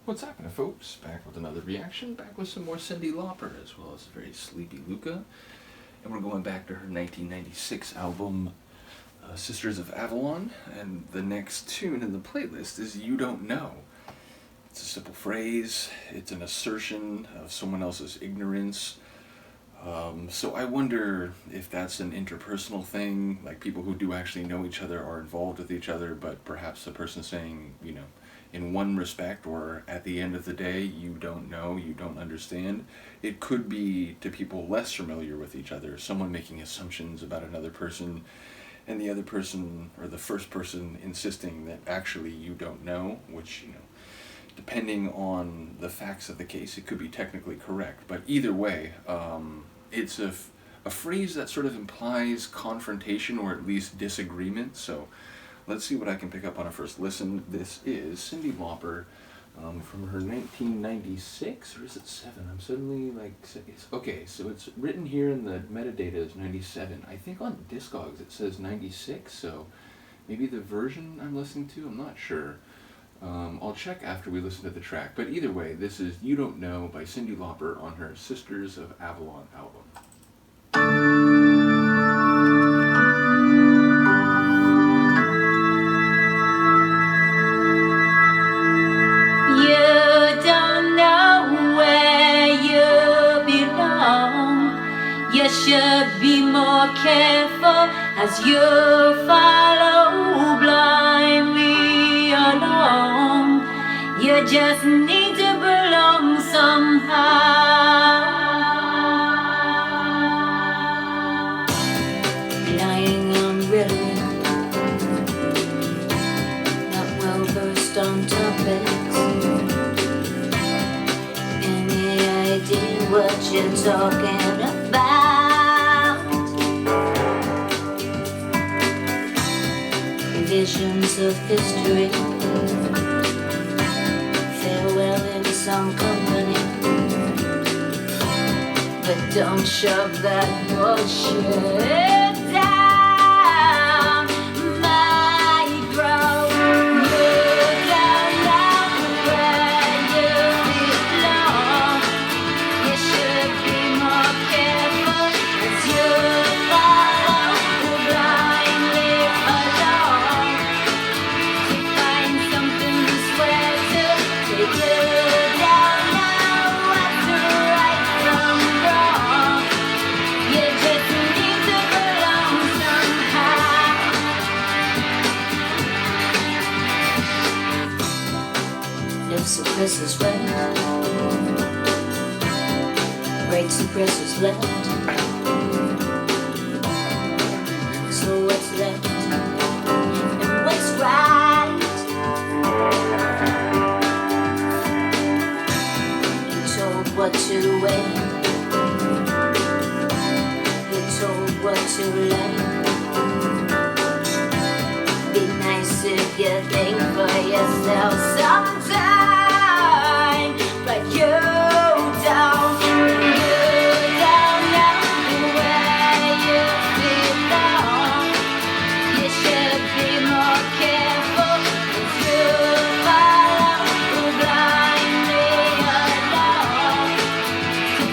What's happening, folks? Back with another reaction, back with some more Cyndi Lauper, as well as a very sleepy Luca. And we're going back to her 1996 album, Sisters of Avalon, and the next tune in the playlist is You Don't Know. It's a simple phrase, it's an assertion of someone else's ignorance. So I wonder if that's an interpersonal thing, like people who do actually know each other are involved with each other, but perhaps the person saying, you know, in one respect, or at the end of the day, you don't know, you don't understand. It could be to people less familiar with each other, someone making assumptions about another person, and the other person, or the first person, insisting that actually you don't know, which, you know, depending on the facts of the case, it could be technically correct. But either way, it's a phrase that sort of implies confrontation, or at least disagreement, so let's see what I can pick up on a first listen. This is Cyndi Lauper from her 1996, or is it 7? I'm suddenly like, okay, so it's written here in the metadata as 97. I think on Discogs it says 96, so maybe the version I'm listening to, I'm not sure. I'll check after we listen to the track, but either way, this is You Don't Know by Cyndi Lauper on her Sisters of Avalon album. You should be more careful as you follow blindly along. You just need to belong somehow. Lying on rhetoric, not well versed on topics. Any idea what you're talking about? Visions of history, farewell in some company, but don't shove that bullshit down my throat. You should be more careful as you follow blindly along. To find something to swear to, take you down now what's right from wrong. You just need to belong somehow. Left suppresses right, right suppresses left. So what's left and what's right? You're told what to wear, you're told what to like. Be nice if you think for yourself sometime, but you don't know where you belong. You should be more careful if you follow blindly along. To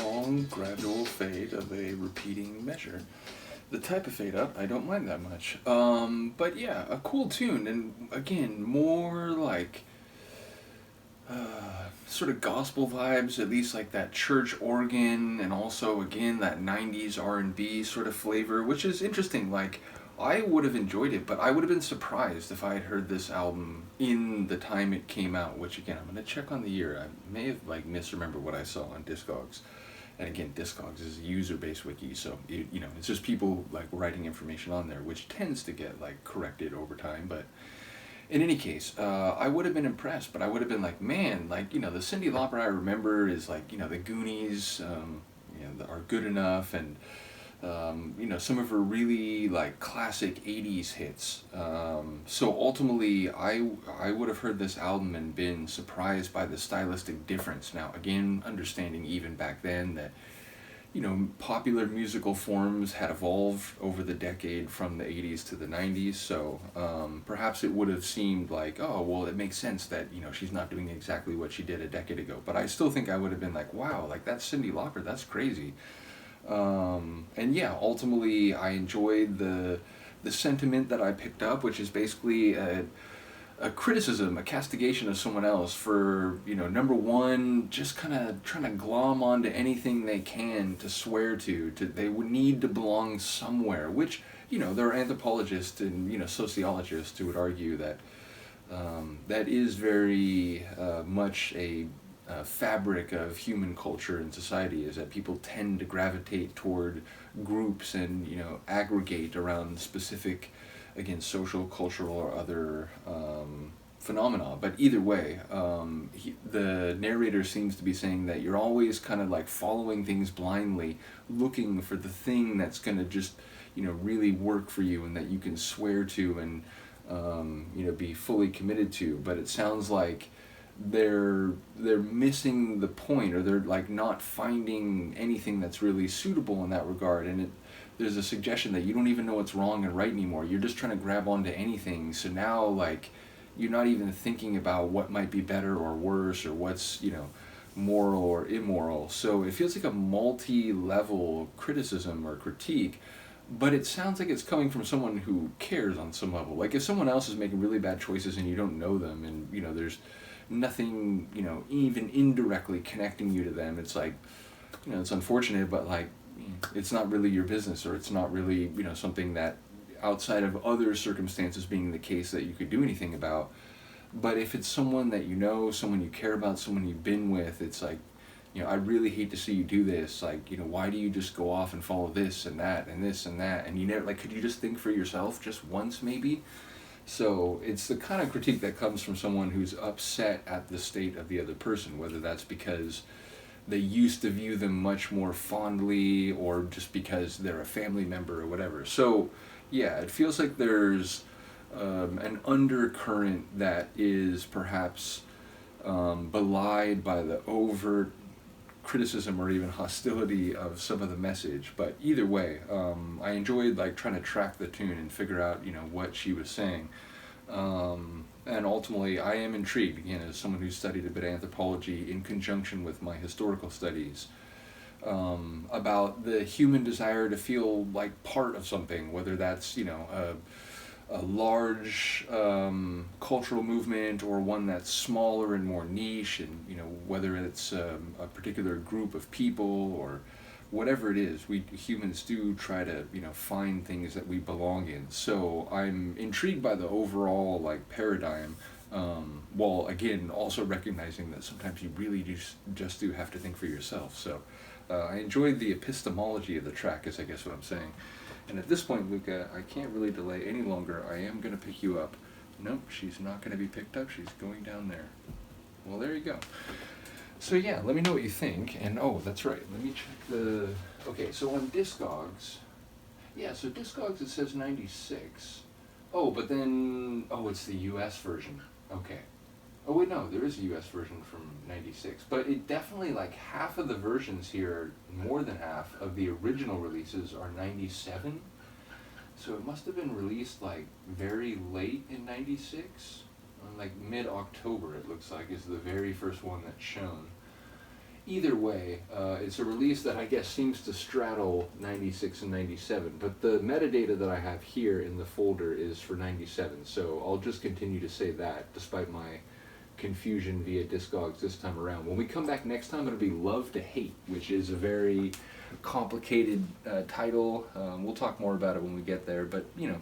long, gradual fade of a repeating measure. The type of fade up, I don't mind that much. But yeah, a cool tune, and again, more like sort of gospel vibes, at least like that church organ, and also again that 90s R&B sort of flavor, which is interesting. Like, I would have enjoyed it, but I would have been surprised if I had heard this album in the time it came out, which again, I'm going to check on the year. I may have like misremembered what I saw on Discogs. And again, Discogs is a user-based wiki, so you know, it's just people like writing information on there, which tends to get like corrected over time. But in any case, I would have been impressed, but I would have been like, man, like, you know, the Cyndi Lauper I remember is like, you know, the Goonies, you know, are good enough, and you know, some of her really like classic 80s hits. So ultimately, I would have heard this album and been surprised by the stylistic difference. Now, again, understanding even back then that, you know, popular musical forms had evolved over the decade from the 80s to the 90s, so perhaps it would have seemed like, oh, well, it makes sense that, you know, she's not doing exactly what she did a decade ago. But I still think I would have been like, wow, like that's Cyndi Lauper, that's crazy. And yeah, ultimately I enjoyed the sentiment that I picked up, which is basically a criticism, a castigation of someone else for, you know, number one, just kind of trying to glom onto anything they can to swear to they would need to belong somewhere, which, you know, there are anthropologists and, you know, sociologists who would argue that that is very much a fabric of human culture and society, is that people tend to gravitate toward groups and, you know, aggregate around specific, again, social, cultural, or other phenomena. But either way, the narrator seems to be saying that you're always kind of like following things blindly, looking for the thing that's going to just, you know, really work for you and that you can swear to and, you know, be fully committed to. But it sounds like they're missing the point, or they're like not finding anything that's really suitable in that regard, and there's a suggestion that you don't even know what's wrong and right anymore. You're just trying to grab onto anything, so now like you're not even thinking about what might be better or worse, or what's, you know, moral or immoral. So it feels like a multi-level criticism or critique, but it sounds like it's coming from someone who cares on some level. Like if someone else is making really bad choices and you don't know them, and, you know, there's nothing, you know, even indirectly connecting you to them, it's like, you know, it's unfortunate, but like, it's not really your business, or it's not really, you know, something that outside of other circumstances being the case that you could do anything about. But if it's someone that you know, someone you care about, someone you've been with, it's like, you know, I really hate to see you do this. Like, you know, why do you just go off and follow this and that and this and that, and you never, like, could you just think for yourself just once maybe? So it's the kind of critique that comes from someone who's upset at the state of the other person, whether that's because they used to view them much more fondly, or just because they're a family member or whatever. So yeah, it feels like there's an undercurrent that is perhaps belied by the overt criticism or even hostility of some of the message. But either way, I enjoyed like trying to track the tune and figure out, you know, what she was saying. And ultimately, I am intrigued, again, as someone who's studied a bit of anthropology in conjunction with my historical studies, about the human desire to feel like part of something, whether that's, you know, a large cultural movement, or one that's smaller and more niche, and, you know, whether it's a particular group of people or whatever it is, we humans do try to, you know, find things that we belong in. So I'm intrigued by the overall like paradigm, while again also recognizing that sometimes you really just do have to think for yourself. So I enjoyed the epistemology of the track, is I guess what I'm saying. And at this point, Luca, I can't really delay any longer. I am going to pick you up. Nope, she's not going to be picked up. She's going down there. Well, there you go. So yeah, let me know what you think. And oh, that's right. Let me check the... Okay, so on Discogs... Yeah, so Discogs it says 96. Oh, but then... Oh, it's the US version. Okay. Oh wait, no, there is a US version from 96. But it definitely, like, half of the versions here, more than half, of the original releases are 97. So it must have been released, like, very late in 96. Like, mid-October, it looks like, is the very first one that's shown. Either way, it's a release that I guess seems to straddle 96 and 97, but the metadata that I have here in the folder is for 97, so I'll just continue to say that, despite my confusion via Discogs this time around. When we come back next time, it'll be Love to Hate, which is a very complicated title. We'll talk more about it when we get there, but, you know,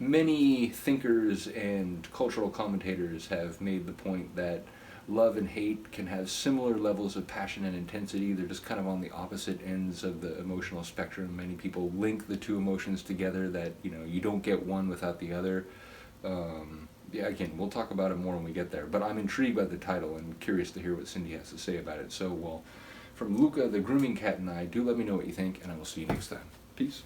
many thinkers and cultural commentators have made the point that love and hate can have similar levels of passion and intensity. They're just kind of on the opposite ends of the emotional spectrum. Many people link the two emotions together, that, you know, you don't get one without the other. Yeah, again, we'll talk about it more when we get there, but I'm intrigued by the title and curious to hear what Cyndi has to say about it. So, well, from Luca, the Grooming Cat, and I, do let me know what you think, and I will see you next time. Peace.